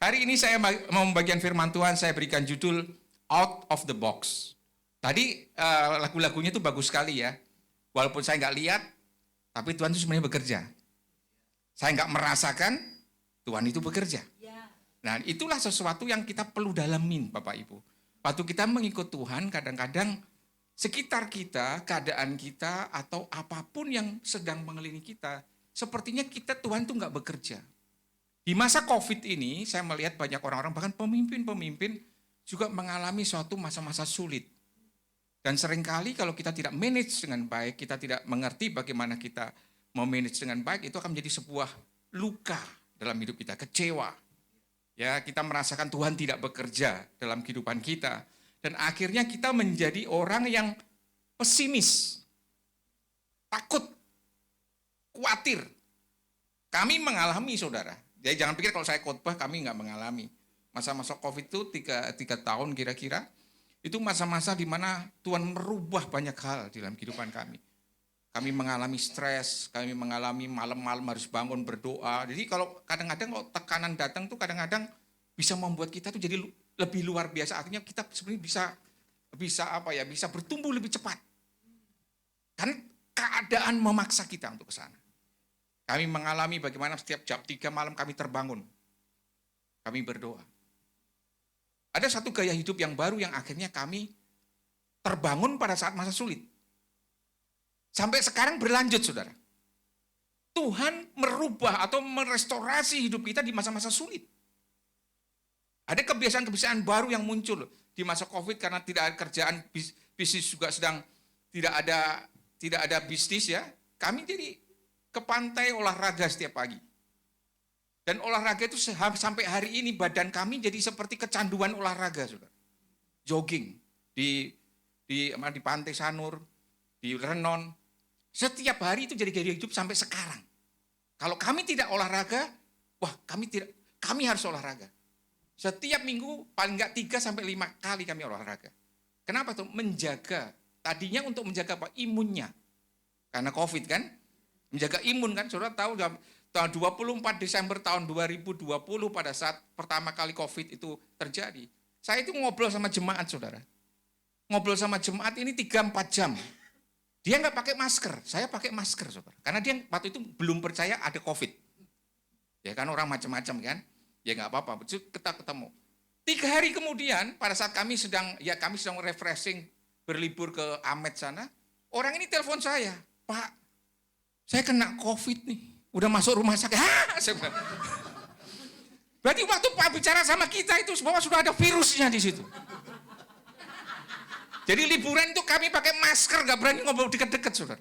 Hari ini saya mau membagikan firman Tuhan, saya berikan judul Out of the Box. Tadi lagu-lagunya itu bagus sekali ya. Walaupun saya nggak lihat, tapi Tuhan itu sebenarnya bekerja. Saya nggak merasakan, Tuhan itu bekerja. Nah, itulah sesuatu yang kita perlu dalamin, Bapak Ibu. Waktu kita mengikut Tuhan, kadang-kadang sekitar kita, keadaan kita, atau apapun yang sedang mengelilingi kita, sepertinya Tuhan itu nggak bekerja. Di masa COVID ini, saya melihat banyak orang-orang, bahkan pemimpin-pemimpin juga mengalami suatu masa-masa sulit. Dan seringkali kalau kita tidak manage dengan baik, kita tidak mengerti bagaimana kita memanage dengan baik, itu akan menjadi sebuah luka dalam hidup kita, kecewa. Ya, kita merasakan Tuhan tidak bekerja dalam kehidupan kita. Dan akhirnya kita menjadi orang yang pesimis, takut, khawatir. Kami mengalami, saudara. Jadi jangan pikir kalau saya khotbah kami nggak mengalami. Masa-masa COVID itu 3 tahun kira-kira, itu masa-masa di mana Tuhan merubah banyak hal dalam kehidupan kami. Kami mengalami stres, kami mengalami malam-malam harus bangun berdoa. Jadi kalau kadang-kadang kalau tekanan datang tuh kadang-kadang bisa membuat kita tuh jadi lebih luar biasa. Artinya kita sebenarnya bisa bertumbuh lebih cepat. Kan keadaan memaksa kita untuk ke sana. Kami mengalami bagaimana setiap jam 3 malam kami terbangun. Kami berdoa. Ada satu gaya hidup yang baru yang akhirnya kami terbangun pada saat masa sulit. Sampai sekarang berlanjut, saudara. Tuhan merubah atau merestorasi hidup kita di masa-masa sulit. Ada kebiasaan-kebiasaan baru yang muncul di masa COVID karena tidak ada kerjaan, bisnis juga sedang tidak ada bisnis ya. Kami jadi ke pantai olahraga setiap pagi. Dan olahraga itu sampai hari ini badan kami jadi seperti kecanduan olahraga, saudara. Jogging di Pantai Sanur, di Renon. Setiap hari itu jadi gaya hidup sampai sekarang. Kalau kami tidak olahraga, kami harus olahraga. Setiap minggu paling enggak 3-5 kali kami olahraga. Kenapa tuh? Menjaga. Tadinya untuk menjaga imunnya. Karena COVID kan? Menjaga imun kan? Saudara tahu tahun 24 Desember tahun 2020 pada saat pertama kali COVID itu terjadi. Saya itu ngobrol sama jemaat, saudara. Ngobrol sama jemaat ini 3-4 jam. Dia nggak pakai masker, saya pakai masker, saudara. Karena dia waktu itu belum percaya ada COVID. Ya kan orang macam-macam kan. Ya nggak apa-apa, kita ketemu. 3 hari kemudian pada saat kami sedang refreshing, berlibur ke Amed sana, orang ini telepon saya, Pak, saya kena COVID nih, udah masuk rumah sakit. Berarti waktu Pak bicara sama kita itu bahwa sudah ada virusnya di situ. Jadi liburan itu kami pakai masker, gak berani ngobrol dekat-dekat, saudara.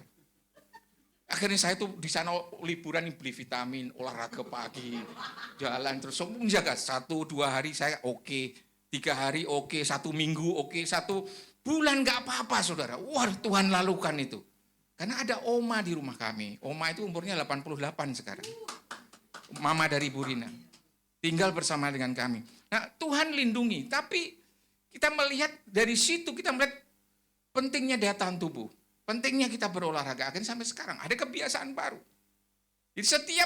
Akhirnya saya tuh di sana liburan beli vitamin, olahraga pagi, jalan terus menjaga 1-2 hari saya oke, 3 hari oke, 1 minggu oke, 1 bulan gak apa-apa, saudara. Wah, Tuhan lakukan itu. Karena ada oma di rumah kami. Oma itu umurnya 88 sekarang. Mama dari Bu Rina. Tinggal bersama dengan kami. Nah, Tuhan lindungi. Tapi kita melihat dari situ, kita melihat pentingnya daya tahan tubuh. Pentingnya kita berolahraga. Akhirnya sampai sekarang ada kebiasaan baru. Jadi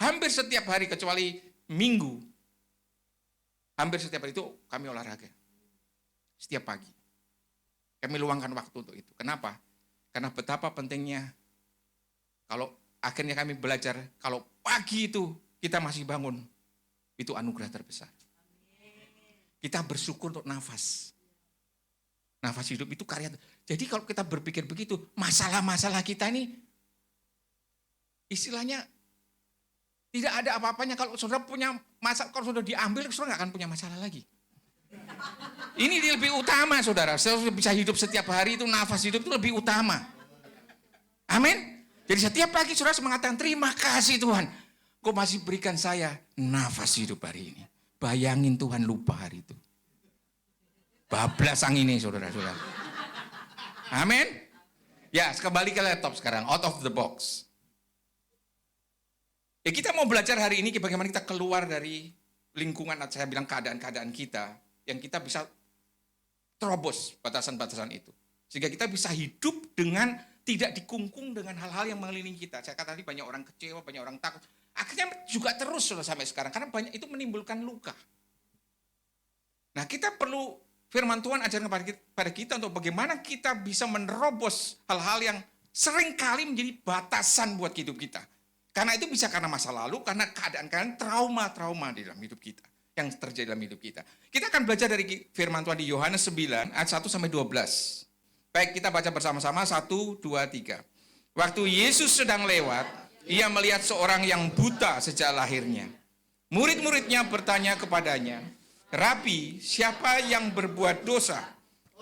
hampir setiap hari kecuali minggu, hampir setiap hari itu kami olahraga. Setiap pagi. Kami luangkan waktu untuk itu. Kenapa? Karena betapa pentingnya kalau akhirnya kami belajar, kalau pagi itu kita masih bangun, itu anugerah terbesar. Kita bersyukur untuk nafas. Nafas hidup itu karya. Jadi kalau kita berpikir begitu, masalah-masalah kita ini istilahnya tidak ada apa-apanya. Kalau saudara punya masalah, kalau saudara diambil, saudara nggak akan punya masalah lagi. Ini lebih utama, saudara. Saudara bisa hidup setiap hari itu, nafas hidup itu lebih utama. Amin. Jadi setiap pagi saudara mengatakan, terima kasih Tuhan. Kau masih berikan saya nafas hidup hari ini. Bayangin Tuhan lupa hari itu. Bablas angin ini, saudara-saudara. Amin. Ya, kembali ke laptop sekarang. Out of the box. Ya, kita mau belajar hari ini bagaimana kita keluar dari lingkungan, saya bilang keadaan-keadaan kita, yang kita bisa terobos batasan-batasan itu. Sehingga kita bisa hidup dengan tidak dikungkung dengan hal-hal yang mengelilingi kita. Saya kata tadi banyak orang kecewa, banyak orang takut. Akhirnya juga terus sampai sekarang, karena banyak itu menimbulkan luka. Nah, kita perlu firman Tuhan ajarkan kepada kita untuk bagaimana kita bisa menerobos hal-hal yang seringkali menjadi batasan buat hidup kita. Karena itu bisa karena masa lalu, karena keadaan trauma-trauma di dalam hidup kita, yang terjadi dalam hidup kita. Kita akan belajar dari firman Tuhan di Yohanes 9 ayat 1 sampai 12. Baik, kita baca bersama-sama 1, 2, 3. Waktu Yesus sedang lewat, ia melihat seorang yang buta sejak lahirnya. Murid-muridnya bertanya kepadanya, "Rabi, siapa yang berbuat dosa?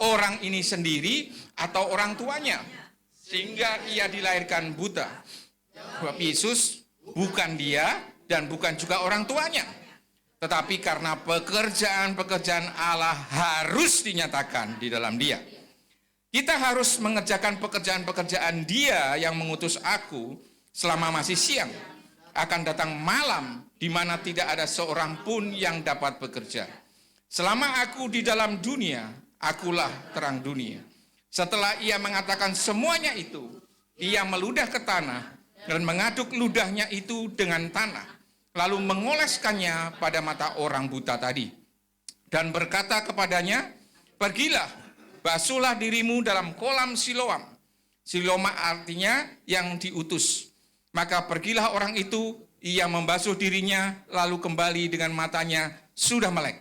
Orang ini sendiri atau orang tuanya? Sehingga ia dilahirkan buta." Jawab Yesus, "Bukan dia dan bukan juga orang tuanya. Tetapi karena pekerjaan-pekerjaan Allah harus dinyatakan di dalam dia. Kita harus mengerjakan pekerjaan-pekerjaan Dia yang mengutus aku selama masih siang. Akan datang malam di mana tidak ada seorang pun yang dapat bekerja. Selama aku di dalam dunia, akulah terang dunia." Setelah ia mengatakan semuanya itu, ia meludah ke tanah dan mengaduk ludahnya itu dengan tanah, lalu mengoleskannya pada mata orang buta tadi. Dan berkata kepadanya, "Pergilah, basuhlah dirimu dalam kolam Siloam." Siloam artinya yang diutus. Maka pergilah orang itu, ia membasuh dirinya, lalu kembali dengan matanya sudah melek.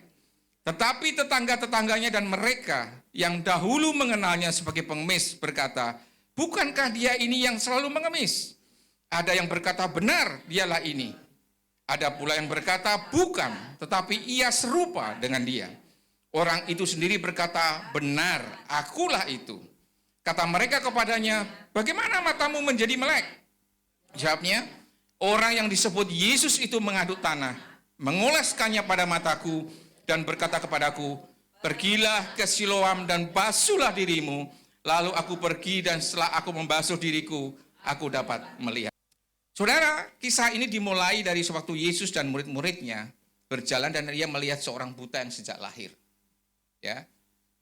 Tetapi tetangga-tetangganya dan mereka yang dahulu mengenalnya sebagai pengemis berkata, "Bukankah dia ini yang selalu mengemis?" Ada yang berkata, "Benar, dialah ini." Ada pula yang berkata, "Bukan, tetapi ia serupa dengan dia." Orang itu sendiri berkata, "Benar, akulah itu." Kata mereka kepadanya, "Bagaimana matamu menjadi melek?" Jawabnya, "Orang yang disebut Yesus itu mengaduk tanah, mengoleskannya pada mataku, dan berkata kepadaku, 'Pergilah ke Siloam dan basuhlah dirimu.' Lalu aku pergi dan setelah aku membasuh diriku, aku dapat melihat." Saudara, kisah ini dimulai dari sewaktu Yesus dan murid-muridnya berjalan dan ia melihat seorang buta yang sejak lahir. Ya,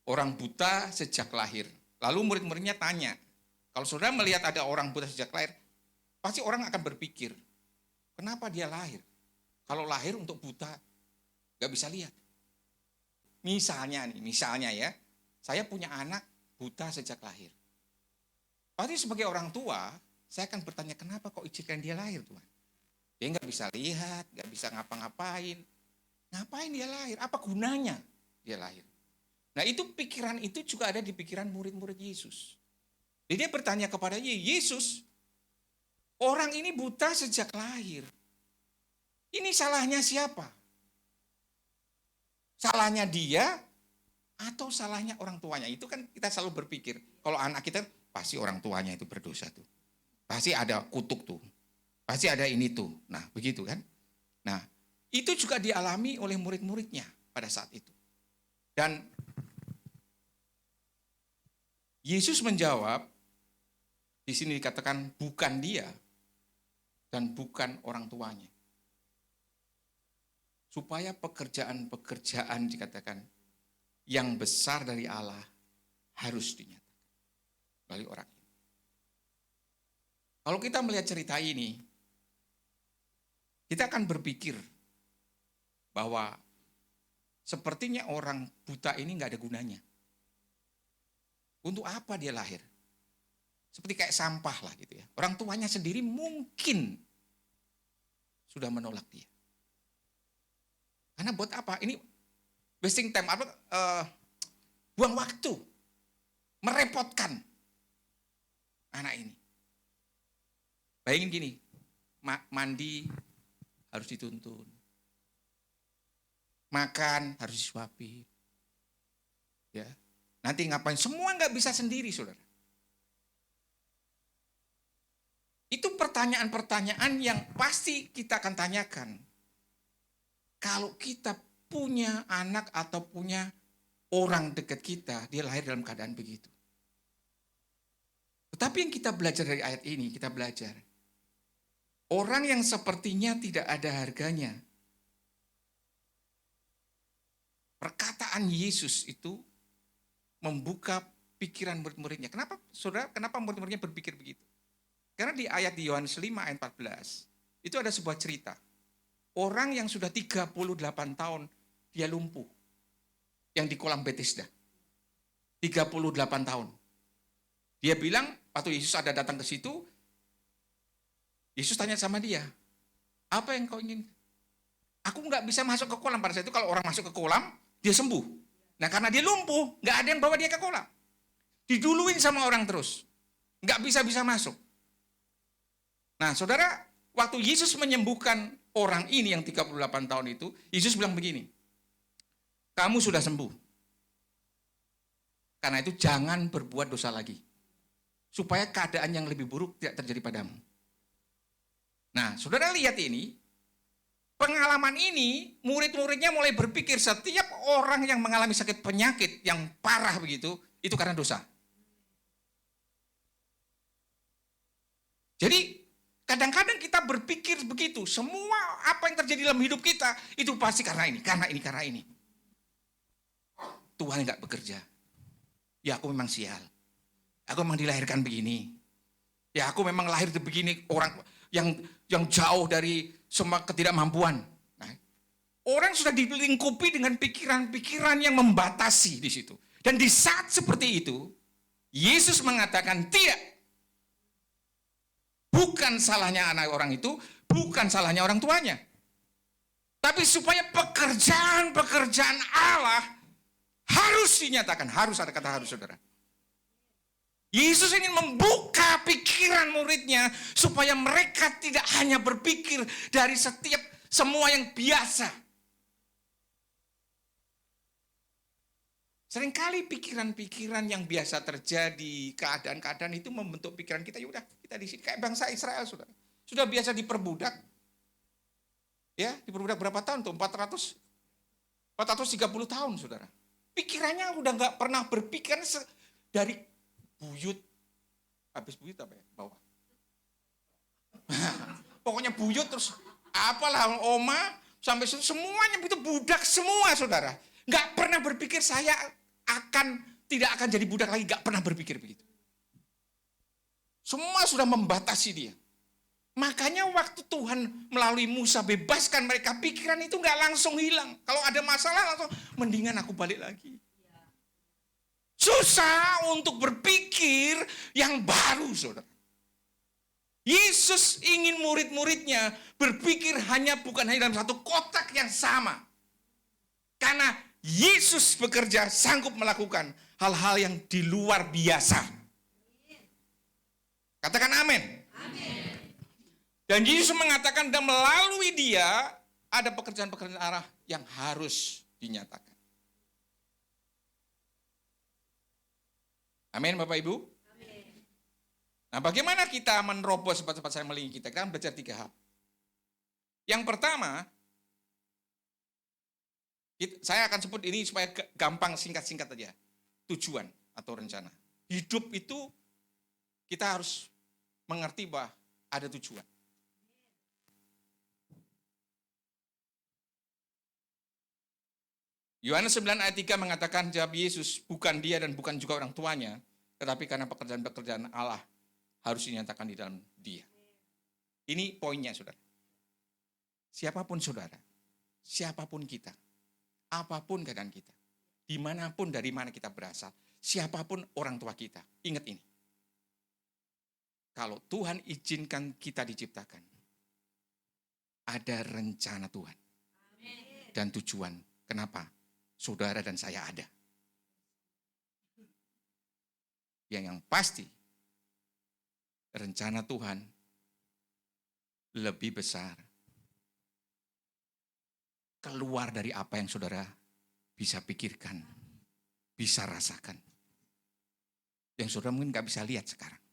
orang buta sejak lahir. Lalu murid-muridnya tanya, kalau saudara melihat ada orang buta sejak lahir, pasti orang akan berpikir, kenapa dia lahir? Kalau lahir untuk buta, gak bisa lihat. Misalnya ya, saya punya anak buta sejak lahir. Pasti sebagai orang tua, saya akan bertanya, kenapa kok izinkan dia lahir, Tuhan? Dia gak bisa lihat, gak bisa ngapa-ngapain. Ngapain dia lahir? Apa gunanya dia lahir? Nah, itu pikiran itu juga ada di pikiran murid-murid Yesus. Jadi dia bertanya kepada Yesus, orang ini buta sejak lahir. Ini salahnya siapa? Salahnya dia atau salahnya orang tuanya? Itu kan kita selalu berpikir, kalau anak kita pasti orang tuanya itu berdosa tuh. Pasti ada kutuk tuh. Pasti ada ini tuh. Nah, begitu kan? Nah, itu juga dialami oleh murid-muridnya pada saat itu. Dan Yesus menjawab, di sini dikatakan bukan dia dan bukan orang tuanya. Supaya pekerjaan-pekerjaan dikatakan yang besar dari Allah harus dinyatakan melalui orang ini. Kalau kita melihat cerita ini, kita akan berpikir bahwa sepertinya orang buta ini nggak ada gunanya. Untuk apa dia lahir? Seperti kayak sampah lah gitu ya. Orang tuanya sendiri mungkin sudah menolak dia. Karena buat apa? Ini wasting time, buang waktu, merepotkan anak ini. Bayangin gini, mandi harus dituntun, makan harus disuapi, ya. Nanti ngapain? Semua nggak bisa sendiri, saudara. Itu pertanyaan-pertanyaan yang pasti kita akan tanyakan. Kalau kita punya anak atau punya orang dekat kita, dia lahir dalam keadaan begitu. Tetapi yang kita belajar dari ayat ini, kita belajar. Orang yang sepertinya tidak ada harganya. Perkataan Yesus itu membuka pikiran murid-muridnya. Kenapa, saudara? Kenapa murid-muridnya berpikir begitu? Karena di ayat di Yohanes 5 ayat 14, itu ada sebuah cerita. Orang yang sudah 38 tahun, dia lumpuh. Yang di kolam Bethesda. 38 tahun. Dia bilang, waktu Yesus ada datang ke situ, Yesus tanya sama dia, apa yang kau ingin? Aku nggak bisa masuk ke kolam. Pada saat itu kalau orang masuk ke kolam, dia sembuh. Nah karena dia lumpuh, nggak ada yang bawa dia ke kolam. Diduluin sama orang terus. Nggak bisa masuk. Nah saudara, waktu Yesus menyembuhkan orang ini yang 38 tahun itu, Yesus bilang begini, kamu sudah sembuh. Karena itu jangan berbuat dosa lagi. Supaya keadaan yang lebih buruk tidak terjadi padamu. Nah saudara lihat ini, pengalaman ini murid-muridnya mulai berpikir setiap orang yang mengalami sakit penyakit yang parah begitu, itu karena dosa. Jadi kadang-kadang kita berpikir begitu, semua apa yang terjadi dalam hidup kita itu pasti karena ini. Tuhan nggak bekerja. Ya aku memang sial. Aku memang dilahirkan begini. Ya aku memang lahir begini, orang yang jauh dari semua ketidakmampuan. Nah, orang sudah dilingkupi dengan pikiran-pikiran yang membatasi di situ. Dan di saat seperti itu, Yesus mengatakan tidak. Bukan salahnya anak orang itu, bukan salahnya orang tuanya. Tapi supaya pekerjaan Allah harus dinyatakan, harus ada kata harus, saudara. Yesus ingin membuka pikiran muridnya supaya mereka tidak hanya berpikir dari semua yang biasa. Seringkali pikiran-pikiran yang biasa terjadi, keadaan-keadaan itu membentuk pikiran kita, yaudah kita di sini kayak bangsa Israel, saudara. Sudah biasa diperbudak. Ya, diperbudak berapa tahun tuh? 430 tahun, saudara. Pikirannya udah nggak pernah berpikir dari buyut, habis buyut apa ya? Bawah. Pokoknya buyut terus apalah oma sampai semuanya itu budak semua, saudara. Nggak pernah berpikir saya tidak akan jadi budak lagi, nggak pernah berpikir begitu. Semua sudah membatasi dia. Makanya waktu Tuhan melalui Musa bebaskan mereka, pikiran itu nggak langsung hilang. Kalau ada masalah langsung, mendingan aku balik lagi. Susah untuk berpikir yang baru, saudara. Yesus ingin murid-muridnya berpikir bukan hanya dalam satu kotak yang sama. Karena Yesus bekerja sanggup melakukan hal-hal yang di luar biasa. Katakan amin. Dan Yesus mengatakan dan melalui dia ada pekerjaan-pekerjaan Allah yang harus dinyatakan. Amin Bapak Ibu. Nah bagaimana kita menerobos cepat-cepat saya melingi kita? Kita kan belajar 3 hal. Yang pertama, saya akan sebut ini supaya gampang, singkat-singkat aja. Tujuan atau rencana. Hidup itu kita harus mengerti bahwa ada tujuan. Yohanes 9 ayat 3 mengatakan jawab Yesus, bukan dia dan bukan juga orang tuanya, tetapi karena pekerjaan-pekerjaan Allah harus dinyatakan di dalam dia. Ini poinnya, saudara. Siapapun saudara, siapapun kita, apapun keadaan kita, dimanapun dari mana kita berasal, siapapun orang tua kita, ingat ini. Kalau Tuhan izinkan kita diciptakan, ada rencana Tuhan. Dan tujuan, kenapa? Saudara dan saya ada. Yang pasti, rencana Tuhan lebih besar. Keluar dari apa yang saudara bisa pikirkan, bisa rasakan. Yang saudara mungkin gak bisa lihat sekarang.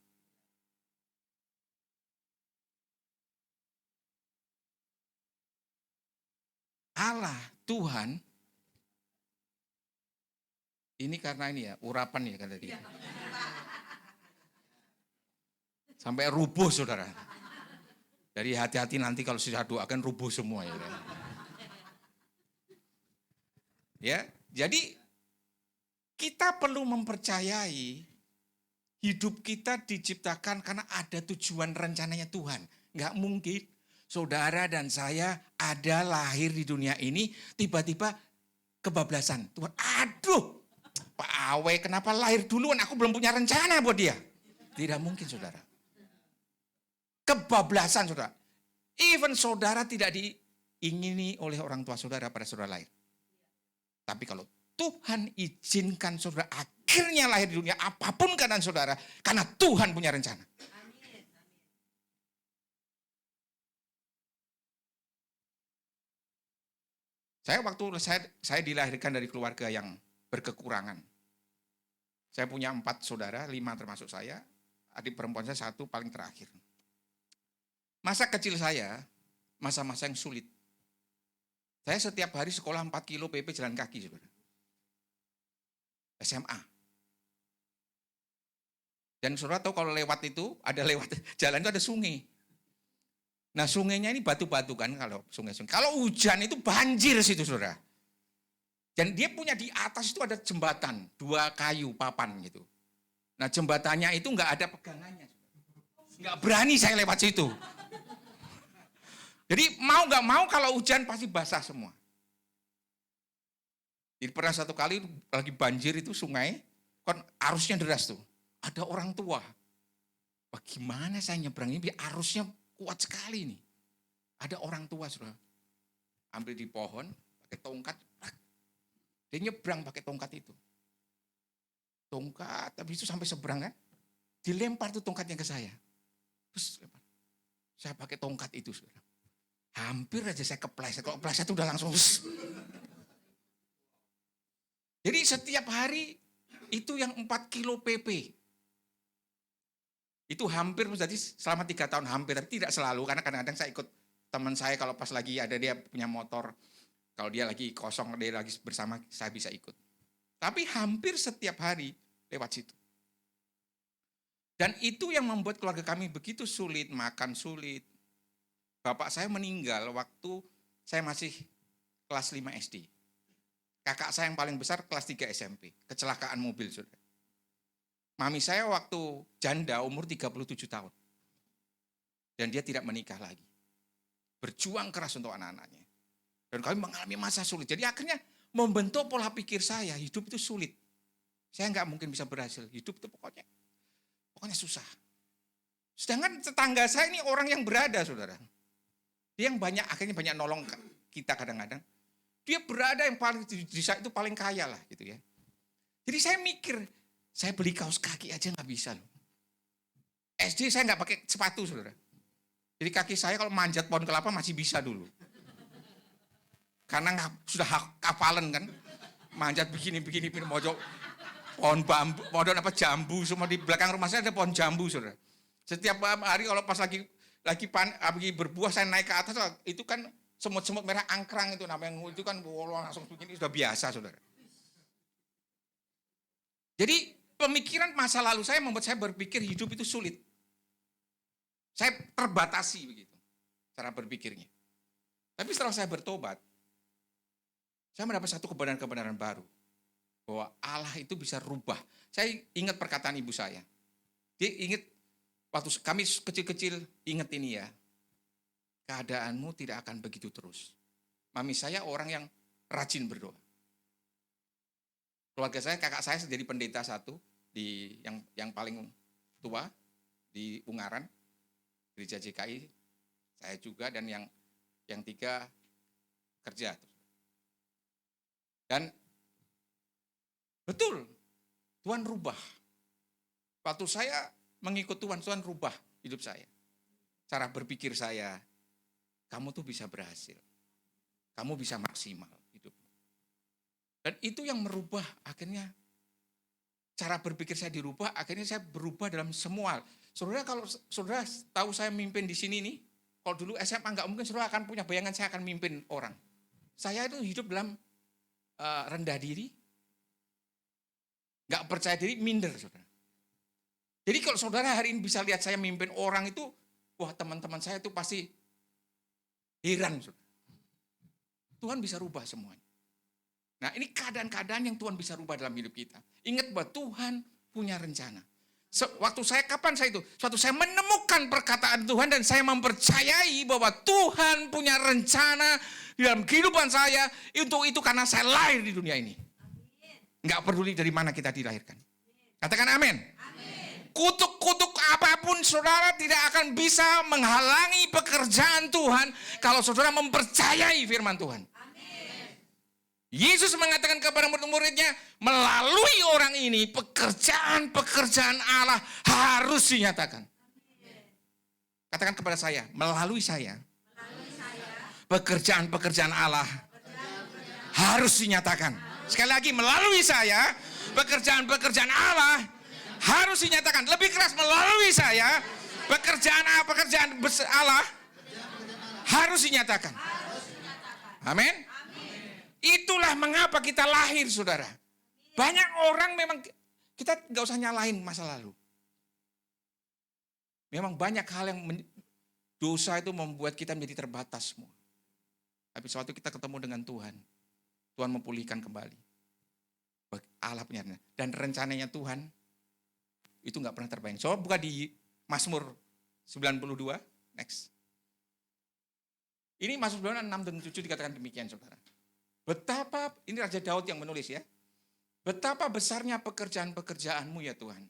Allah, Tuhan, ini karena ini ya, urapan ya kan tadi. Sampai rubuh saudara. Jadi hati-hati nanti kalau sudah doakan rubuh semua ya. Ya, jadi kita perlu mempercayai hidup kita diciptakan karena ada tujuan rencananya Tuhan. Nggak mungkin saudara dan saya ada lahir di dunia ini, tiba-tiba kebablasan. Tuhan, aduh, Pak Awe kenapa lahir duluan? Aku belum punya rencana buat dia. Tidak mungkin, saudara. Kebablasan, saudara. Even saudara tidak diingini oleh orang tua saudara pada saudara lahir. Tapi kalau Tuhan izinkan saudara akhirnya lahir di dunia, apapun keadaan saudara, karena Tuhan punya rencana. Saya dilahirkan dari keluarga yang berkekurangan. Saya punya 4 saudara, 5 termasuk saya, adik perempuan saya 1 paling terakhir. Masa kecil saya, masa-masa yang sulit. Saya setiap hari sekolah 4 kilo PP jalan kaki, saudara. SMA. Dan saudara tahu kalau lewat itu, jalan itu ada sungai. Nah sungainya ini batu-batu kan kalau sungai-sungai. Kalau hujan itu banjir situ, saudara. Dan dia punya di atas itu ada jembatan, 2 kayu papan gitu. Nah jembatannya itu nggak ada pegangannya. Nggak berani saya lewat situ. Jadi mau nggak mau kalau hujan pasti basah semua. Jadi pernah satu kali lagi banjir itu sungai, kan arusnya deras tuh. Ada orang tua. Bagaimana saya nyebrang ini? Arusnya kuat sekali nih. Ada orang tua, saudara. Ambil di pohon, pakai tongkat. Dia nyebrang pakai tongkat itu. Tongkat, habis itu sampai seberang kan. Dilempar tuh tongkatnya ke saya. Terus saya pakai tongkat itu, saudara. Hampir aja saya kepleset. Kalau kepleset itu udah langsung. Jadi setiap hari itu yang 4 kilo PP. Itu hampir jadi selama 3 tahun hampir, tapi tidak selalu karena kadang-kadang saya ikut teman saya kalau pas lagi ada dia punya motor, kalau dia lagi kosong, dia lagi bersama, saya bisa ikut. Tapi hampir setiap hari lewat situ. Dan itu yang membuat keluarga kami begitu sulit, makan sulit. Bapak saya meninggal waktu saya masih kelas 5 SD. Kakak saya yang paling besar kelas 3 SMP, kecelakaan mobil, saudara. Mami saya waktu janda umur 37 tahun. Dan dia tidak menikah lagi. Berjuang keras untuk anak-anaknya. Dan kami mengalami masa sulit. Jadi akhirnya membentuk pola pikir saya, hidup itu sulit. Saya nggak mungkin bisa berhasil. Hidup itu pokoknya susah. Sedangkan tetangga saya ini orang yang berada, saudara. Dia yang akhirnya banyak nolong kita kadang-kadang. Dia berada yang paling di desa itu paling kaya lah gitu ya. Jadi saya mikir, saya beli kaos kaki aja nggak bisa loh. SD saya nggak pakai sepatu, saudara. Jadi kaki saya kalau manjat pohon kelapa masih bisa dulu. Karena sudah kapalan kan. Manjat begini, mojok pohon bambu, pohon jambu, semua di belakang rumah saya ada pohon jambu, saudara. Setiap hari kalau pas lagi berbuah saya naik ke atas, itu kan semut-semut merah angkrang itu namanya, itu kan langsung begini sudah biasa, saudara. Jadi pemikiran masa lalu saya membuat saya berpikir hidup itu sulit. Saya terbatasi begitu cara berpikirnya. Tapi setelah saya bertobat, saya mendapat satu kebenaran-kebenaran baru. Bahwa Allah itu bisa rubah. Saya ingat perkataan ibu saya. Dia ingat waktu kami kecil-kecil, ingat ini ya. Keadaanmu tidak akan begitu terus. Mami saya orang yang rajin berdoa. Keluarga saya, kakak saya jadi pendeta satu di yang paling tua di Ungaran, gereja JKI, saya juga, dan yang 3 kerja. Dan betul, Tuhan rubah. Waktu saya mengikut Tuhan rubah hidup saya. Cara berpikir saya, kamu tuh bisa berhasil. Kamu bisa maksimal hidup. Dan itu yang merubah akhirnya cara berpikir saya dirubah, akhirnya saya berubah dalam semua. Saudara, kalau saudara tahu saya mimpin di sini nih, kalau dulu SMA nggak mungkin saudara akan punya bayangan saya akan mimpin orang. Saya itu hidup dalam rendah diri, nggak percaya diri, minder, saudara. Jadi kalau saudara hari ini bisa lihat saya mimpin orang itu, wah teman-teman saya itu pasti heran, saudara. Tuhan bisa rubah semuanya. Nah ini keadaan-keadaan yang Tuhan bisa rubah dalam hidup kita. Ingat bahwa Tuhan punya rencana. Waktu saya, kapan saya itu? Suatu saya menemukan perkataan Tuhan dan saya mempercayai bahwa Tuhan punya rencana di dalam kehidupan saya. Itu karena saya lahir di dunia ini. Nggak peduli dari mana kita dilahirkan. Katakan amin. Kutuk-kutuk apapun saudara tidak akan bisa menghalangi pekerjaan Tuhan kalau saudara mempercayai firman Tuhan. Yesus mengatakan kepada murid-muridnya, melalui orang ini pekerjaan-pekerjaan Allah harus dinyatakan. Katakan kepada saya, melalui saya pekerjaan-pekerjaan Allah harus dinyatakan. Sekali lagi, melalui saya pekerjaan-pekerjaan Allah harus dinyatakan. Lebih keras, melalui saya pekerjaan Allah harus dinyatakan. Amin. Itulah mengapa kita lahir, saudara. Banyak orang memang, kita nggak usah nyalahin masa lalu. Memang banyak hal yang dosa itu membuat kita menjadi terbatas semua. Tapi suatu kita ketemu dengan Tuhan, Tuhan memulihkan kembali. Allah punya dan rencananya Tuhan itu nggak pernah terbayang. So, buka di Mazmur 92, next. Ini Mazmur 6 dan 7 dikatakan demikian, saudara. Betapa, ini Raja Daud yang menulis ya. Betapa besarnya pekerjaan-pekerjaanmu ya Tuhan.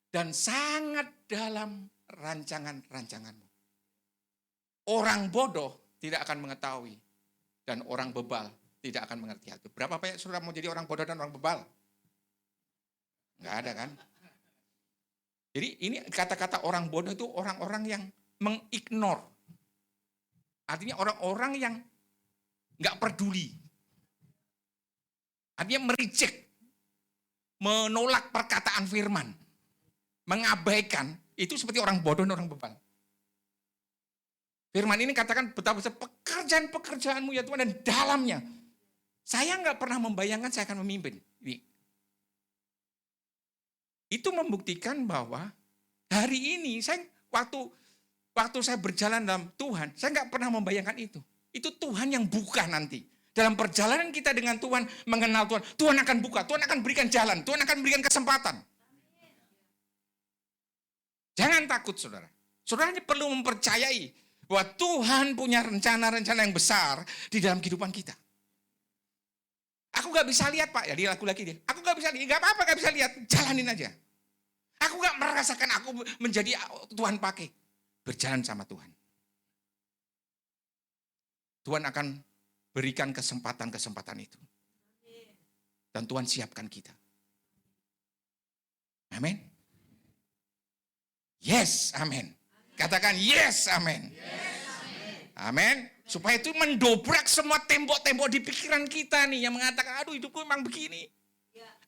Dan sangat dalam rancangan-rancanganmu. Orang bodoh tidak akan mengetahui. Dan orang bebal tidak akan mengerti hal itu. Berapa banyak saudara mau jadi orang bodoh dan orang bebal? Enggak ada kan? Jadi ini kata-kata orang bodoh itu orang-orang yang mengignore. Artinya orang-orang yang enggak peduli. Artinya mereject, menolak perkataan firman, mengabaikan, itu seperti orang bodoh dan orang bebal. Firman ini katakan betapa besar pekerjaan-pekerjaanmu ya Tuhan, dan dalamnya. Saya nggak pernah membayangkan saya akan memimpin. Itu membuktikan bahwa hari ini, saya waktu saya berjalan dalam Tuhan, saya nggak pernah membayangkan itu. Itu Tuhan yang buka nanti. Dalam perjalanan kita dengan Tuhan, mengenal Tuhan, Tuhan akan buka, Tuhan akan berikan jalan, Tuhan akan berikan kesempatan. Jangan takut, saudara. Saudara perlu mempercayai bahwa Tuhan punya rencana-rencana yang besar di dalam kehidupan kita. Aku gak bisa lihat, Pak. Ya, dia laku lagi dia. Aku gak bisa lihat, gak apa-apa gak bisa lihat. Jalanin aja. Aku gak merasakan aku menjadi Tuhan pakai. Berjalan sama Tuhan. Tuhan akan berikan kesempatan-kesempatan itu. Dan Tuhan siapkan kita. Amin. Yes, amin. Katakan yes, amin. Amin. Supaya itu mendobrak semua tembok-tembok di pikiran kita nih. Yang mengatakan, aduh hidupku memang begini.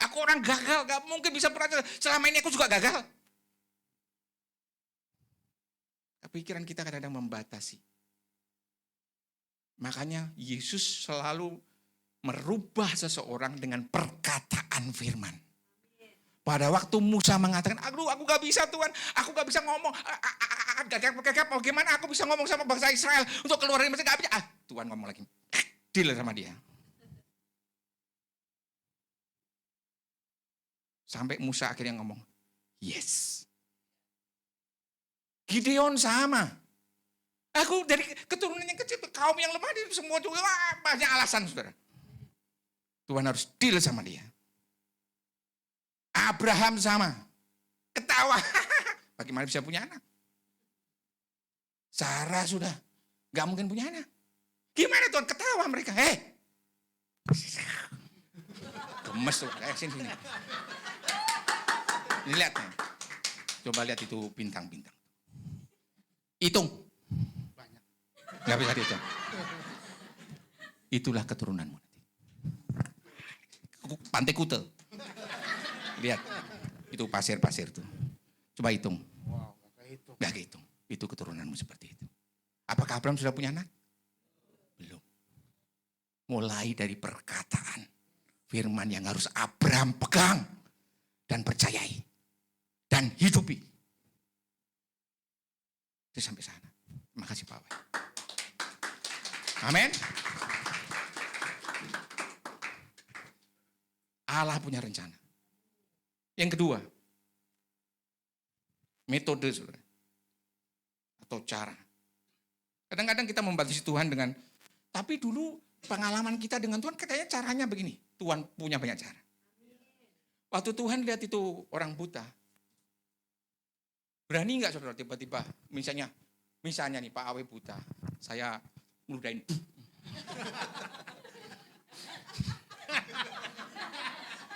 Aku orang gagal, gak mungkin bisa berhasil. Selama ini aku juga gagal. Pikiran kita kadang-kadang membatasi. Makanya Yesus selalu merubah seseorang dengan perkataan firman. Pada waktu Musa mengatakan, aduh aku gak bisa Tuhan, aku gak bisa ngomong. Bagaimana aku bisa ngomong sama bangsa Israel untuk keluar dari Mesir? Gak bisa. Tuhan ngomong lagi, deal sama dia. Sampai Musa akhirnya ngomong, yes. Gideon sama. Aku dari keturunan yang kecil, kaum yang lemah, itu semua juga banyak alasan, saudara. Tuhan harus deal sama dia. Abraham sama. Ketawa. Bagaimana bisa punya anak? Sarah sudah. Gak mungkin punya anak. Gimana Tuhan? Ketawa mereka. Gemes tuh. Kayak sini. Ini lihat nih. Coba lihat itu bintang-bintang. Hitung. Gak bisa dihitung. Itulah keturunanmu nanti. Pantai Kuta. Lihat. Itu pasir-pasir tuh. Coba hitung. Wow, gak hitung. Itu keturunanmu seperti itu. Apakah Abraham sudah punya anak? Belum. Mulai dari perkataan firman yang harus Abraham pegang dan percayai dan hidupi. Itu sampai sana. Terima kasih Pak. Amin. Allah punya rencana. Yang kedua, Metode, saudara. Atau cara. Kadang-kadang kita membatasi Tuhan dengan, tapi dulu pengalaman kita dengan Tuhan katanya caranya begini. Tuhan punya banyak cara. Waktu Tuhan lihat itu orang buta, berani nggak saudara tiba-tiba, misalnya nih Pak Awe buta, saya ngeludahin.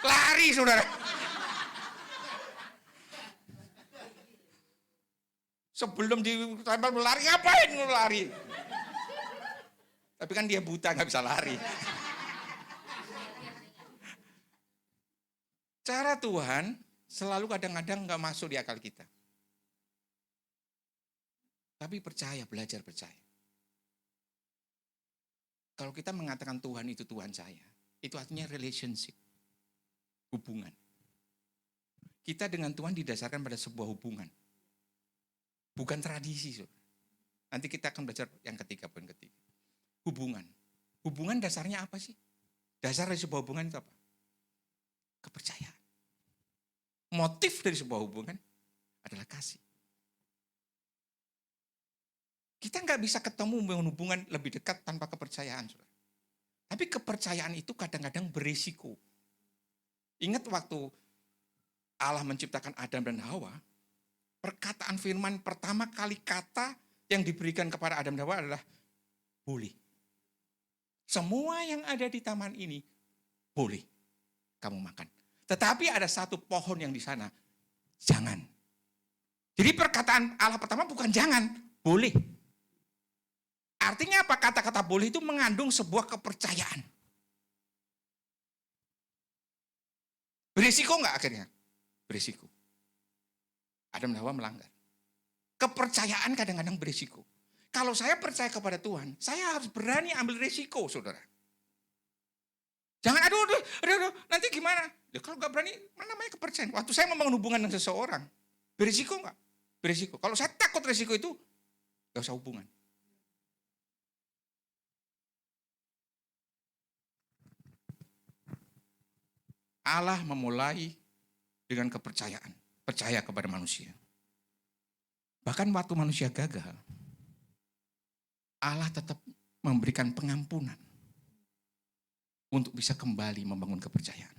Lari saudara. Sebelum ditempel lari, ngapain lari? Tapi kan dia buta, nggak bisa lari. Cara Tuhan selalu kadang-kadang nggak masuk di akal kita. Tapi percaya, belajar percaya. Kalau kita mengatakan Tuhan itu Tuhan saya, itu artinya relationship, hubungan. Kita dengan Tuhan didasarkan pada sebuah hubungan. Bukan tradisi. Nanti kita akan belajar yang ketiga, poin ketiga. Hubungan. Hubungan dasarnya apa sih? Dasar dari sebuah hubungan itu apa? Kepercayaan. Motif dari sebuah hubungan adalah kasih. Kita nggak bisa ketemu membangun hubungan lebih dekat tanpa kepercayaan. Saudara. Tapi kepercayaan itu kadang-kadang berisiko. Ingat waktu Allah menciptakan Adam dan Hawa, perkataan firman pertama kali kata yang diberikan kepada Adam dan Hawa adalah boleh. Semua yang ada di taman ini boleh kamu makan. Tetapi ada satu pohon yang di sana, jangan. Jadi perkataan Allah pertama bukan jangan, boleh. Artinya apa? Kata-kata boleh itu mengandung sebuah kepercayaan. Berisiko nggak akhirnya? Berisiko. Adam dan Hawa melanggar. Kepercayaan kadang-kadang berisiko. Kalau saya percaya kepada Tuhan, saya harus berani ambil risiko, saudara. Jangan aduh, nanti gimana? Ya, kalau nggak berani, mana namanya kepercayaan? Waktu saya membangun hubungan dengan seseorang, berisiko nggak? Berisiko. Kalau saya takut risiko itu, nggak usah hubungan. Allah memulai dengan kepercayaan. Percaya kepada manusia. Bahkan waktu manusia gagal, Allah tetap memberikan pengampunan untuk bisa kembali membangun kepercayaan.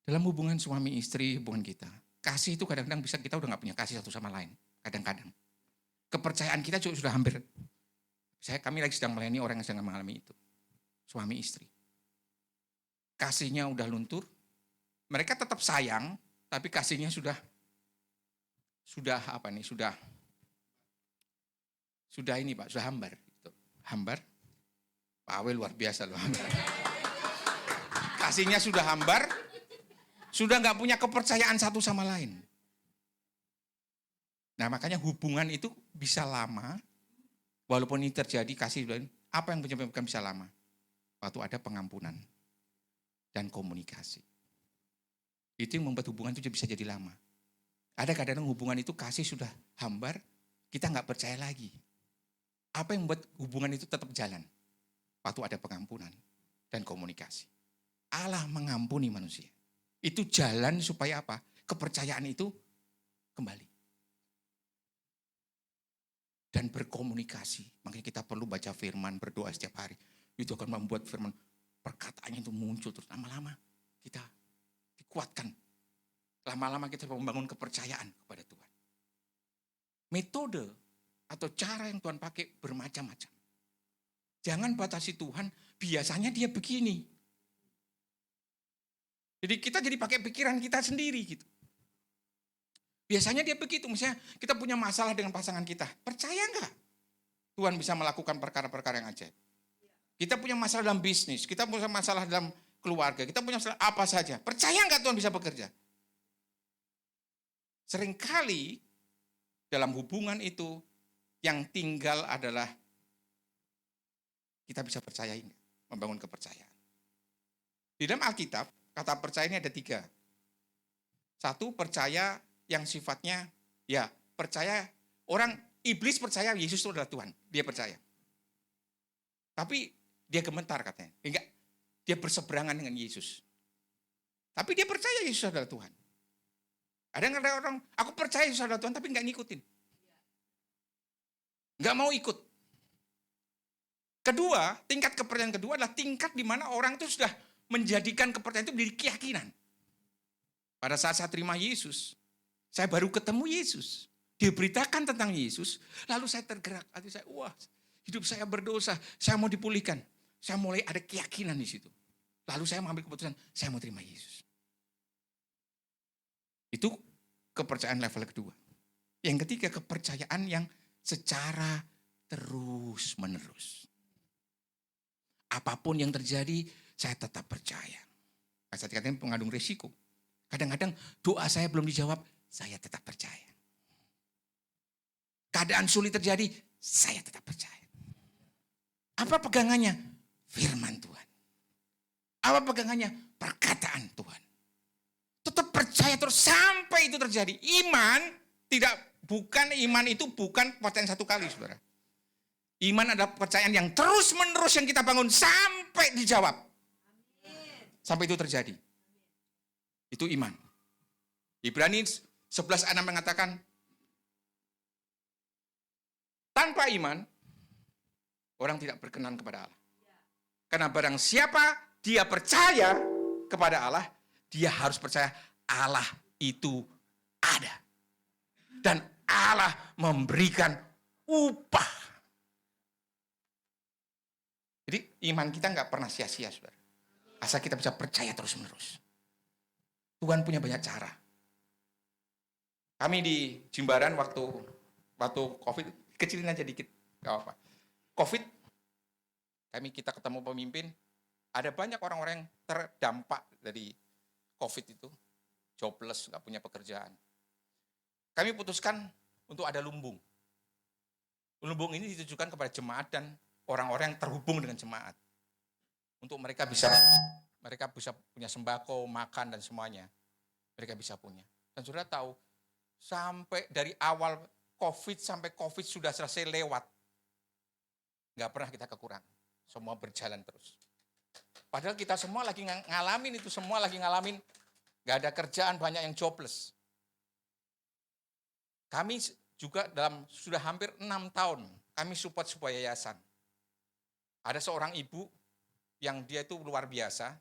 Dalam hubungan suami istri, hubungan kita, kasih itu kadang-kadang bisa kita udah gak punya kasih satu sama lain. Kadang-kadang. Kepercayaan kita juga sudah hampir. Kami lagi sedang melayani orang yang sedang mengalami itu. Suami istri. Kasihnya udah luntur. Mereka tetap sayang, tapi kasihnya sudah ini Pak, sudah hambar. Hambar. Pak Awe luar biasa loh hambar. Kasihnya sudah hambar, sudah nggak punya kepercayaan satu sama lain. Nah makanya hubungan itu bisa lama, walaupun ini terjadi kasih, apa yang menyebabkan bisa lama? Waktu ada pengampunan dan komunikasi. Itu yang membuat hubungan itu bisa jadi lama. Ada kadang-kadang hubungan itu kasih sudah hambar, kita nggak percaya lagi. Apa yang membuat hubungan itu tetap jalan? Waktu ada pengampunan dan komunikasi. Allah mengampuni manusia. Itu jalan supaya apa? Kepercayaan itu kembali. Dan berkomunikasi. Makanya kita perlu baca firman, berdoa setiap hari. Itu akan membuat firman, perkataannya itu muncul terus. Lama-lama kita dikuatkan. Lama-lama kita membangun kepercayaan kepada Tuhan. Metode atau cara yang Tuhan pakai bermacam-macam. Jangan batasi Tuhan, biasanya dia begini. Jadi kita jadi pakai pikiran kita sendiri gitu. Biasanya dia begitu, misalnya kita punya masalah dengan pasangan kita. Percaya nggak Tuhan bisa melakukan perkara-perkara yang ajaib? Kita punya masalah dalam bisnis, kita punya masalah dalam keluarga, kita punya masalah apa saja. Percaya nggak Tuhan bisa bekerja? Seringkali dalam hubungan itu yang tinggal adalah kita bisa percaya ini, membangun kepercayaan. Di dalam Alkitab, kata percaya ini ada 3. 1, percaya yang sifatnya, ya percaya, orang iblis percaya Yesus itu adalah Tuhan, dia percaya. Tapi dia gemetar katanya, enggak, dia berseberangan dengan Yesus. Tapi dia percaya Yesus adalah Tuhan. Ada orang, aku percaya saudara Tuhan, tapi nggak ngikutin. Nggak mau ikut. Kedua, tingkat kepercayaan kedua adalah tingkat di mana orang itu sudah menjadikan kepercayaan itu menjadi keyakinan. Pada saat saya terima Yesus, saya baru ketemu Yesus. Diberitakan tentang Yesus, lalu saya tergerak. Hati saya, wah, hidup saya berdosa, saya mau dipulihkan. Saya mulai ada keyakinan di situ. Lalu saya mengambil keputusan, saya mau terima Yesus. Itu kepercayaan level kedua. Yang ketiga, kepercayaan yang secara terus-menerus. Apapun yang terjadi, saya tetap percaya. Saya katakan mengandung risiko. Kadang-kadang doa saya belum dijawab, saya tetap percaya. Keadaan sulit terjadi, saya tetap percaya. Apa pegangannya? Firman Tuhan. Apa pegangannya? Perkataan Tuhan. Tetap percaya terus sampai itu terjadi. Iman itu bukan percayaan satu kali, saudara. Iman adalah percayaan yang terus-menerus yang kita bangun sampai dijawab. Sampai itu terjadi. Itu iman. Ibrani 11:6 mengatakan, tanpa iman, orang tidak berkenan kepada Allah. Karena barang siapa dia percaya kepada Allah, dia harus percaya Allah itu ada. Dan Allah memberikan upah. Jadi iman kita nggak pernah sia-sia, saudara. Asal kita bisa percaya terus-menerus. Tuhan punya banyak cara. Kami di Jimbaran waktu COVID, kecilin aja dikit, nggak apa-apa. COVID, kita ketemu pemimpin, ada banyak orang-orang yang terdampak dari COVID itu, jobless, nggak punya pekerjaan. Kami putuskan untuk ada lumbung. Lumbung ini ditujukan kepada jemaat dan orang-orang yang terhubung dengan jemaat. Untuk mereka bisa punya sembako, makan dan semuanya. Mereka bisa punya. Dan saudara tahu, sampai dari awal COVID sampai COVID sudah selesai lewat. Nggak pernah kita kekurangan. Semua berjalan terus. Padahal kita semua lagi ngalamin itu, nggak ada kerjaan, banyak yang jobless. Kami juga sudah hampir 6 tahun, kami support sebuah yayasan. Ada seorang ibu yang dia itu luar biasa.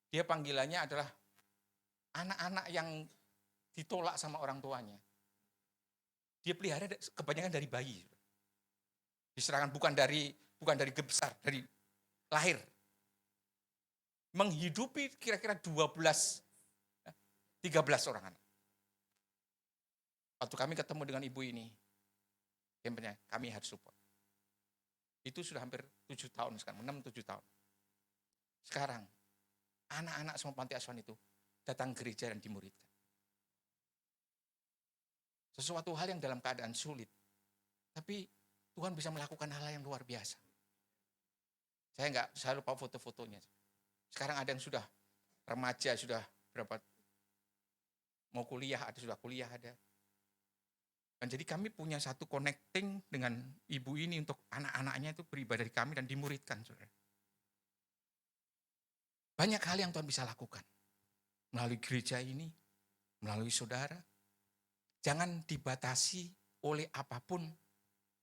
Dia panggilannya adalah anak-anak yang ditolak sama orang tuanya. Dia pelihara kebanyakan dari bayi. Diserahkan bukan dari besar, dari lahir. Menghidupi kira-kira 13 orang anak. Waktu kami ketemu dengan ibu ini, kami harus support. Itu sudah hampir 7 tahun sekarang, 6-7 tahun. Sekarang, anak-anak semua panti asuhan itu datang gereja dan dimuridkan. Sesuatu hal yang dalam keadaan sulit. Tapi Tuhan bisa melakukan hal yang luar biasa. Saya lupa foto-fotonya. Sekarang ada yang sudah remaja, sudah mau kuliah, sudah kuliah ada. Dan jadi kami punya satu connecting dengan ibu ini untuk anak-anaknya itu beribadah di kami dan dimuridkan, saudara. Banyak hal yang Tuhan bisa lakukan. Melalui gereja ini, melalui saudara. Jangan dibatasi oleh apapun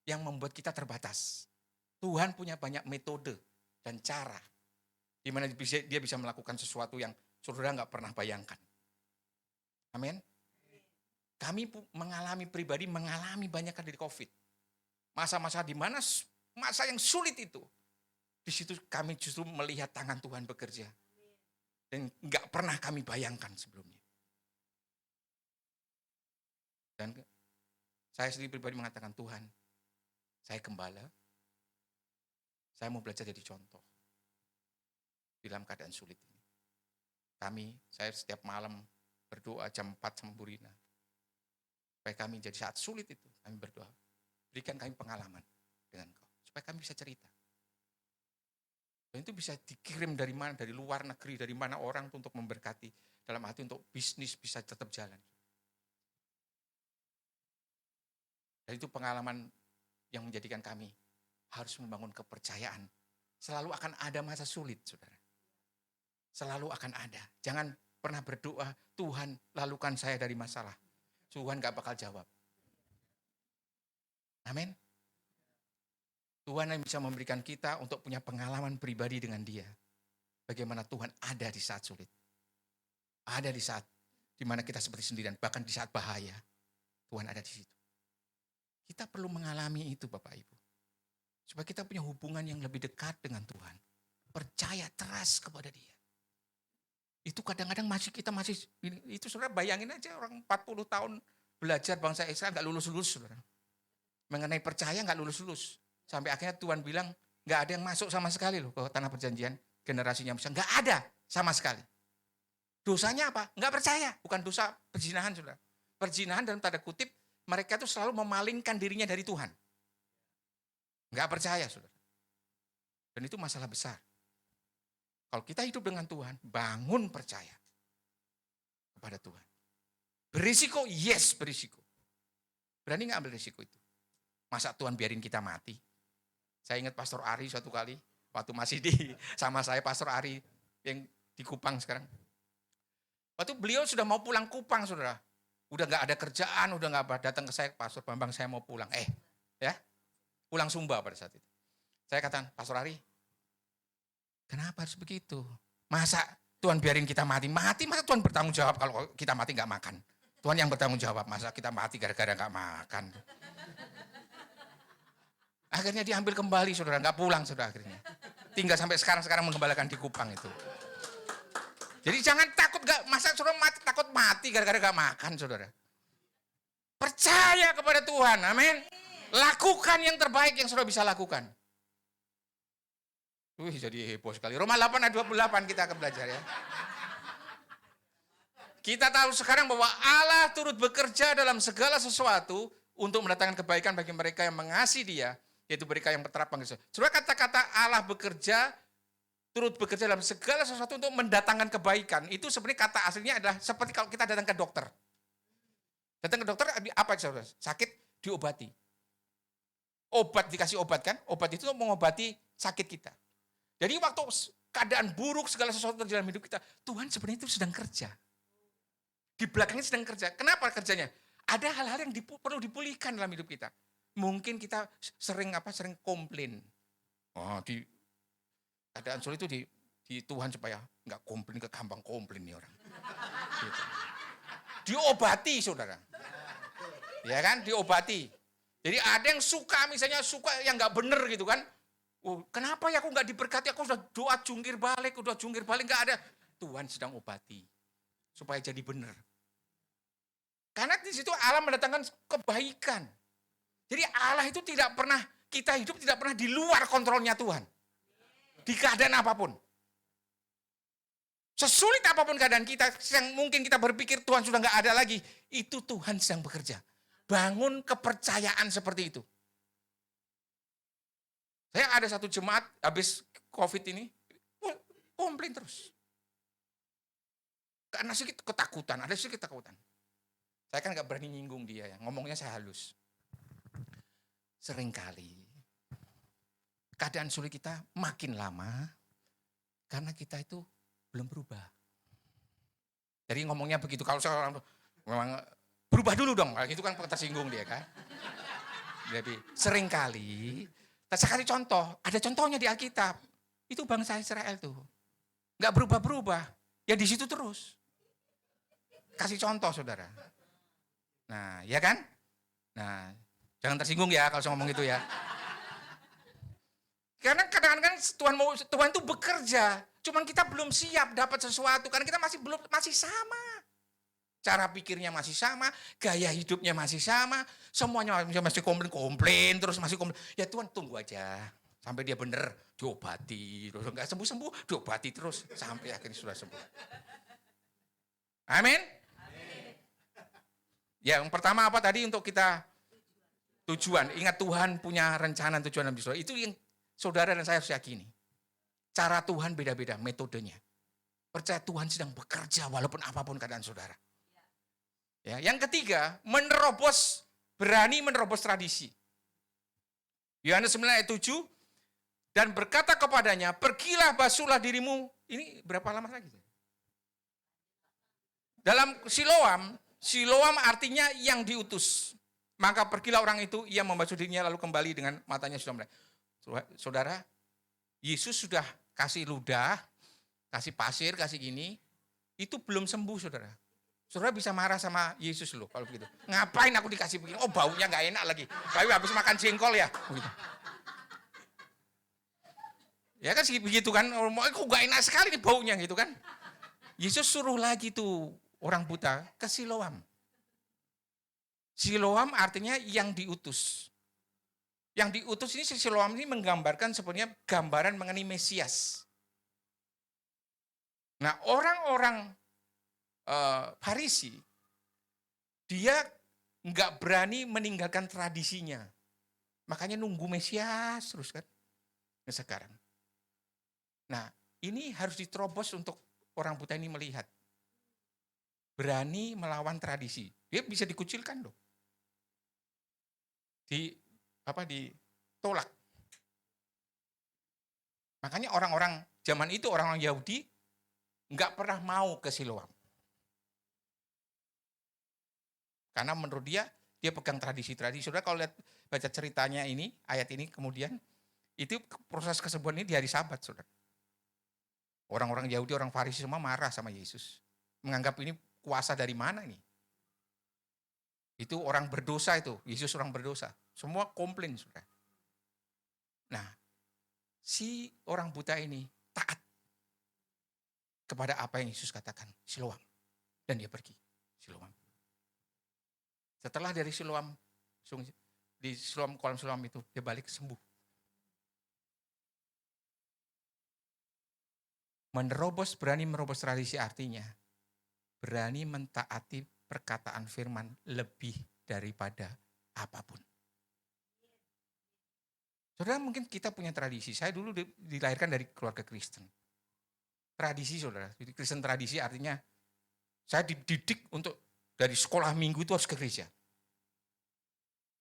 yang membuat kita terbatas. Tuhan punya banyak metode dan cara di mana dia bisa melakukan sesuatu yang saudara nggak pernah bayangkan. Amin. Kami pribadi mengalami banyak dari COVID. Masa-masa di mana masa yang sulit itu. Di situ kami justru melihat tangan Tuhan bekerja. Dan nggak pernah kami bayangkan sebelumnya. Dan saya sendiri pribadi mengatakan, Tuhan, saya gembala. Saya mau belajar jadi contoh. Dalam keadaan sulit ini. Saya setiap malam berdoa jam 4 sama Bu Rina. Supaya kami jadi saat sulit itu, kami berdoa. Berikan kami pengalaman dengan Kau. Supaya kami bisa cerita. Dan itu bisa dikirim dari mana, dari luar negeri, dari mana orang untuk memberkati. Dalam arti untuk bisnis bisa tetap jalan. Dan itu pengalaman yang menjadikan kami harus membangun kepercayaan. Selalu akan ada masa sulit, saudara. Selalu akan ada. Jangan pernah berdoa, Tuhan lalukan saya dari masalah? Tuhan gak bakal jawab. Amin. Tuhan yang bisa memberikan kita untuk punya pengalaman pribadi dengan Dia. Bagaimana Tuhan ada di saat sulit. Ada di saat dimana kita seperti sendirian, bahkan di saat bahaya. Tuhan ada di situ. Kita perlu mengalami itu Bapak Ibu. Supaya kita punya hubungan yang lebih dekat dengan Tuhan. Percaya, trust kepada Dia. Itu kadang-kadang kita masih, itu saudara bayangin aja orang 40 tahun belajar bangsa Israel gak lulus-lulus saudara. Mengenai percaya gak lulus-lulus. Sampai akhirnya Tuhan bilang gak ada yang masuk sama sekali loh ke tanah perjanjian. Generasinya Musa, gak ada sama sekali. Dosanya apa? Gak percaya, bukan dosa perzinahan saudara. Perzinahan dalam tanda kutip, mereka itu selalu memalingkan dirinya dari Tuhan. Gak percaya saudara. Dan itu masalah besar. Kalau kita hidup dengan Tuhan, bangun percaya kepada Tuhan. Berisiko, yes berisiko. Berani gak ambil risiko itu? Masa Tuhan biarin kita mati? Saya ingat Pastor Ari suatu kali, waktu masih sama saya Pastor Ari yang di Kupang sekarang. Waktu beliau sudah mau pulang Kupang saudara. Udah gak ada kerjaan, udah gak datang ke saya, Pastor Bambang saya mau pulang. Ya, pulang Sumba pada saat itu. Saya katakan, Pastor Ari, kenapa harus begitu? Masa Tuhan biarin kita mati? Mati, masa Tuhan bertanggung jawab kalau kita mati gak makan? Tuhan yang bertanggung jawab, masa kita mati gara-gara gak makan? Akhirnya diambil kembali saudara, gak pulang saudara akhirnya. Tinggal sampai sekarang menggembalakan di Kupang itu. Jadi jangan takut, masa saudara takut mati gara-gara gak makan saudara. Percaya kepada Tuhan, amin. Lakukan yang terbaik yang saudara bisa lakukan. Jadi heboh sekali. Roma 8 ayat 28 kita akan belajar ya. Kita tahu sekarang bahwa Allah turut bekerja dalam segala sesuatu untuk mendatangkan kebaikan bagi mereka yang mengasihi Dia, yaitu mereka yang terapang. Saudara, kata-kata Allah bekerja, turut bekerja dalam segala sesuatu untuk mendatangkan kebaikan. Itu sebenarnya kata aslinya adalah seperti kalau kita datang ke dokter. Datang ke dokter, apa saudara? Sakit, diobati. Obat, dikasih obat kan? Obat itu mengobati sakit kita. Jadi waktu keadaan buruk, segala sesuatu terjadi dalam hidup kita, Tuhan sebenarnya itu sedang kerja. Di belakangnya sedang kerja. Kenapa kerjanya? Ada hal-hal yang perlu dipulihkan dalam hidup kita. Mungkin kita sering komplain. Di keadaan sulit itu di Tuhan supaya nggak komplain, gampang komplain nih orang. Gitu. Diobati saudara. Ya kan, diobati. Jadi ada yang suka yang nggak bener gitu kan. Kenapa ya aku nggak diberkati? Aku sudah doa jungkir balik, nggak ada. Tuhan sedang obati supaya jadi benar. Karena di situ Allah mendatangkan kebaikan. Jadi Allah itu kita hidup tidak pernah di luar kontrolnya Tuhan. Di keadaan apapun. Sesulit apapun keadaan kita, yang mungkin kita berpikir Tuhan sudah nggak ada lagi, itu Tuhan sedang bekerja. Bangun kepercayaan seperti itu. Saya ada satu jemaat habis COVID ini, komplain terus. Karena sedikit ketakutan, ada sedikit ketakutan. Saya kan gak berani nyinggung dia ya, ngomongnya saya halus. Seringkali keadaan sulit kita makin lama, karena kita itu belum berubah. Jadi ngomongnya begitu, kalau saya memang berubah dulu dong, itu kan tersinggung dia kan. Jadi seringkali, saya kasih contoh, ada contohnya di Alkitab. Itu bangsa Israel tuh. Gak berubah-berubah. Ya di situ terus. Kasih contoh saudara. Nah ya kan. Nah jangan tersinggung ya kalau saya ngomong gitu ya. Karena kadang-kadang Tuhan itu bekerja. Cuman kita belum siap dapat sesuatu. Karena kita masih sama. Cara pikirnya masih sama, gaya hidupnya masih sama, semuanya masih komplain, terus masih komplain. Ya Tuhan tunggu aja, sampai dia benar, diobati. Terus enggak sembuh-sembuh, diobati terus, sampai akhirnya sudah sembuh. Amin? Yang pertama apa tadi untuk kita tujuan. Ingat Tuhan punya rencana tujuan dalam hidup. Itu yang saudara dan saya harus yakini. Cara Tuhan beda-beda, metodenya. Percaya Tuhan sedang bekerja walaupun apapun keadaan saudara. Ya, yang ketiga, berani menerobos tradisi. Yohanes 9 ayat 7, dan berkata kepadanya, pergilah basuhlah dirimu. Ini berapa lama lagi? Dalam Siloam artinya yang diutus. Maka pergilah orang itu, ia membasuh dirinya lalu kembali dengan matanya sudah mulai. Saudara, Yesus sudah kasih ludah, kasih pasir, kasih gini, itu belum sembuh saudara. Saudara bisa marah sama Yesus loh kalau begitu. Ngapain aku dikasih begini? Oh baunya nggak enak lagi. Bayu habis makan jengkol ya. Begitu. Ya kan begitu kan, kok nggak enak sekali nih baunya gitu kan. Yesus suruh lagi tuh orang buta ke Siloam. Siloam artinya yang diutus. Yang diutus ini Siloam ini menggambarkan sebenarnya gambaran mengenai Mesias. Nah orang-orang Farisi, dia nggak berani meninggalkan tradisinya. Makanya nunggu Mesias terus kan. Nah, sekarang. Nah ini harus diterobos untuk orang buta ini melihat. Berani melawan tradisi. Dia bisa dikucilkan loh. Ditolak. Makanya orang-orang zaman itu, orang-orang Yahudi nggak pernah mau ke Siloam. Karena menurut dia pegang tradisi-tradisi. Saudara kalau lihat baca ceritanya ini, ayat ini kemudian, itu proses kesembuhan ini di hari Sabat, saudara. Orang-orang Yahudi, orang Farisi semua marah sama Yesus. Menganggap ini kuasa dari mana ini? Itu orang berdosa itu, Yesus orang berdosa. Semua komplain, saudara. Nah, si orang buta ini taat kepada apa yang Yesus katakan, Siloam. Dan dia pergi, Siloam. Setelah dari Siloam, di kolam Siloam itu, dia balik sembuh. Berani merobos tradisi artinya, berani mentaati perkataan firman lebih daripada apapun. Saudara mungkin kita punya tradisi, saya dulu dilahirkan dari keluarga Kristen. Tradisi saudara, Kristen tradisi artinya saya dididik untuk dari sekolah minggu itu harus ke gereja.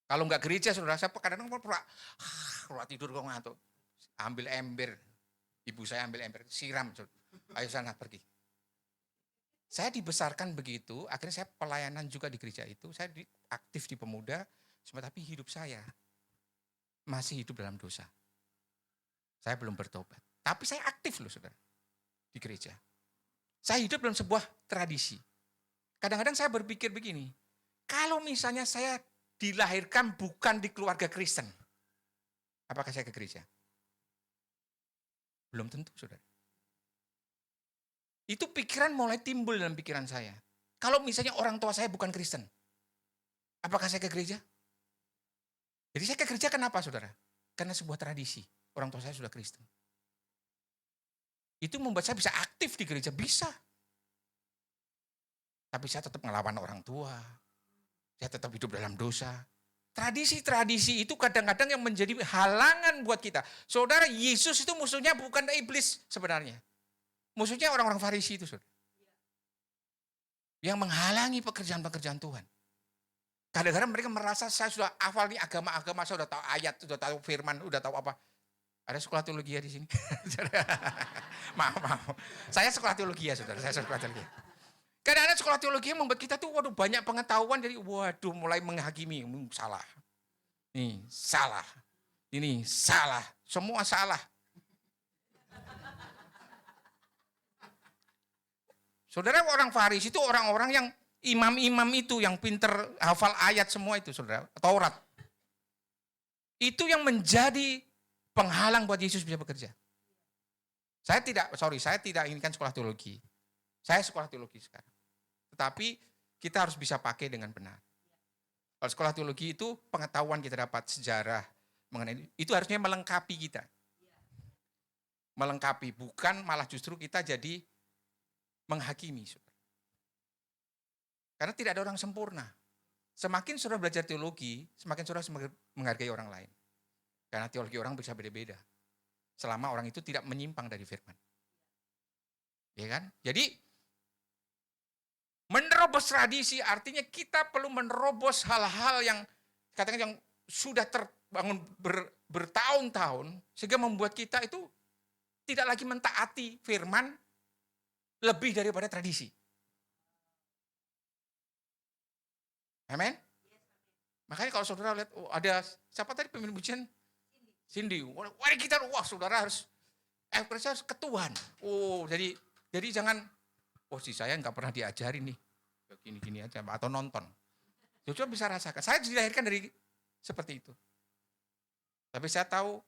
Kalau nggak gereja saudara, saya kadang-kadang pura tidur kok ngantuk. Ambil ember, ibu saya ambil ember, siram, saudara. Ayo sana pergi. Saya dibesarkan begitu, akhirnya saya pelayanan juga di gereja itu, saya aktif di pemuda, tapi hidup saya masih hidup dalam dosa. Saya belum bertobat. Tapi saya aktif loh saudara, di gereja. Saya hidup dalam sebuah tradisi. Kadang-kadang saya berpikir begini, kalau misalnya saya dilahirkan bukan di keluarga Kristen, apakah saya ke gereja? Belum tentu saudara. Itu pikiran mulai timbul dalam pikiran saya. Kalau misalnya orang tua saya bukan Kristen, apakah saya ke gereja? Jadi saya ke gereja kenapa saudara? Karena sebuah tradisi, orang tua saya sudah Kristen. Itu membuat saya bisa aktif di gereja, bisa. Tapi saya tetap ngelawan orang tua, saya tetap hidup dalam dosa. Tradisi-tradisi itu kadang-kadang yang menjadi halangan buat kita. Saudara, Yesus itu musuhnya bukan iblis sebenarnya. Musuhnya orang-orang Farisi itu, saudara. Yang menghalangi pekerjaan-pekerjaan Tuhan. Kadang-kadang mereka merasa saya sudah hafal nih agama-agama, saya sudah tahu ayat, sudah tahu firman, sudah tahu apa. Ada sekolah teologi ya di sini? maaf. Saya sekolah teologi ya, saudara. Saya sekolah teologi. Kadang-kadang sekolah teologi membuat kita tuh waduh banyak pengetahuan, jadi waduh mulai menghakimi, salah. Nih, salah. Ini salah. Semua salah. Saudara, orang Farisi itu orang-orang yang imam-imam itu yang pinter hafal ayat semua itu, saudara, Taurat. Itu yang menjadi penghalang buat Yesus bisa bekerja. Saya tidak inginkan sekolah teologi. Saya sekolah teologi sekarang. Tetapi kita harus bisa pakai dengan benar. Kalau sekolah teologi itu pengetahuan kita dapat sejarah mengenai itu harusnya melengkapi kita. Melengkapi, bukan malah justru kita jadi menghakimi. Karena tidak ada orang sempurna. Semakin saudara belajar teologi, semakin saudara menghargai orang lain. Karena teologi orang bisa beda-beda. Selama orang itu tidak menyimpang dari firman. Ya kan? Jadi, menerobos tradisi artinya kita perlu menerobos hal-hal yang katakan yang sudah terbangun bertahun-tahun, sehingga membuat kita itu tidak lagi mentaati firman lebih daripada tradisi. Amin. Makanya kalau saudara lihat, ada siapa tadi pemimpin pujian? Cindy. Wah, kita, saudara harus harus ketuhan. Jadi jangan, si saya nggak pernah diajarin nih, gini-gini aja, atau nonton. Saudara bisa rasakan. Saya dilahirkan dari seperti itu. Tapi saya tahu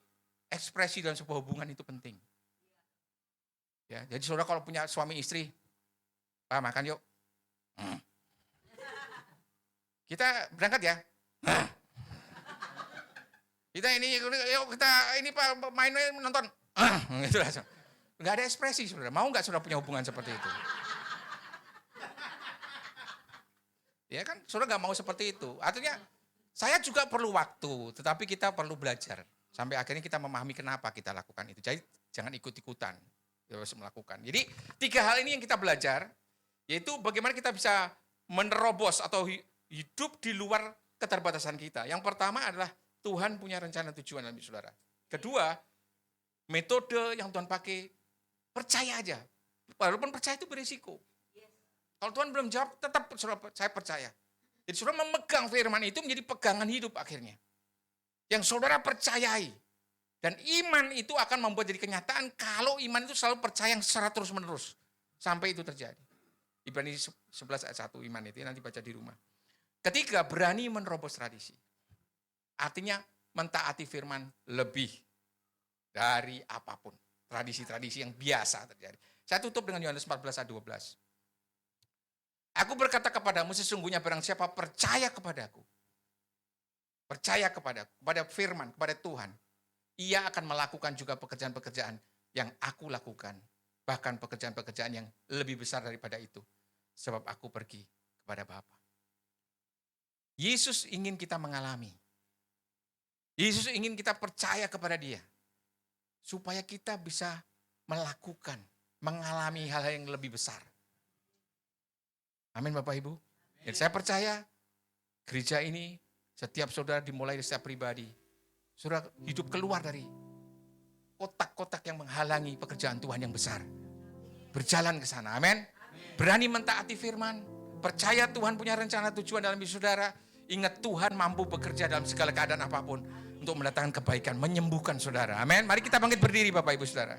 ekspresi dalam sebuah hubungan itu penting. Ya, jadi saudara kalau punya suami istri, Pak makan yuk. Kita berangkat ya. Kita yuk kita Pak main nonton. Gitu langsung. Enggak ada ekspresi saudara. Mau nggak saudara punya hubungan seperti itu? Ya kan, saudara nggak mau seperti itu. Artinya saya juga perlu waktu, tetapi kita perlu belajar. Sampai akhirnya kita memahami kenapa kita lakukan itu. Jadi jangan ikut-ikutan. Harus melakukan. Jadi 3 hal ini yang kita belajar, yaitu bagaimana kita bisa menerobos atau hidup di luar keterbatasan kita. Yang pertama adalah Tuhan punya rencana tujuan dalam hidup saudara. Kedua, metode yang Tuhan pakai, percaya aja. Walaupun percaya itu berisiko. Kalau Tuhan belum jawab, tetap saya percaya. Jadi saudara memegang firman itu menjadi pegangan hidup akhirnya. Yang saudara percayai. Dan iman itu akan membuat jadi kenyataan kalau iman itu selalu percaya secara terus-menerus. Sampai itu terjadi. Ibrani 11 ayat 1 iman itu nanti baca di rumah. Ketiga, berani menerobos tradisi. Artinya mentaati firman lebih dari apapun. Tradisi-tradisi yang biasa terjadi. Saya tutup dengan Yohanes 14 ayat 12. Aku berkata kepadamu, sesungguhnya barang siapa percaya kepadaku, kepada firman, kepada Tuhan, ia akan melakukan juga pekerjaan-pekerjaan yang aku lakukan. Bahkan pekerjaan-pekerjaan yang lebih besar daripada itu. Sebab aku pergi kepada Bapa. Yesus ingin kita mengalami. Yesus ingin kita percaya kepada Dia. Supaya kita bisa melakukan, mengalami hal-hal yang lebih besar. Amin Bapak Ibu. Dan saya percaya gereja ini setiap saudara dimulai dari setiap pribadi. Saudara hidup keluar dari kotak-kotak yang menghalangi pekerjaan Tuhan yang besar. Berjalan ke sana. Amin. Berani mentaati firman. Percaya Tuhan punya rencana tujuan dalam hidup saudara. Ingat Tuhan mampu bekerja dalam segala keadaan apapun. Untuk mendatangkan kebaikan, menyembuhkan saudara. Amin. Mari kita bangkit berdiri Bapak Ibu Saudara.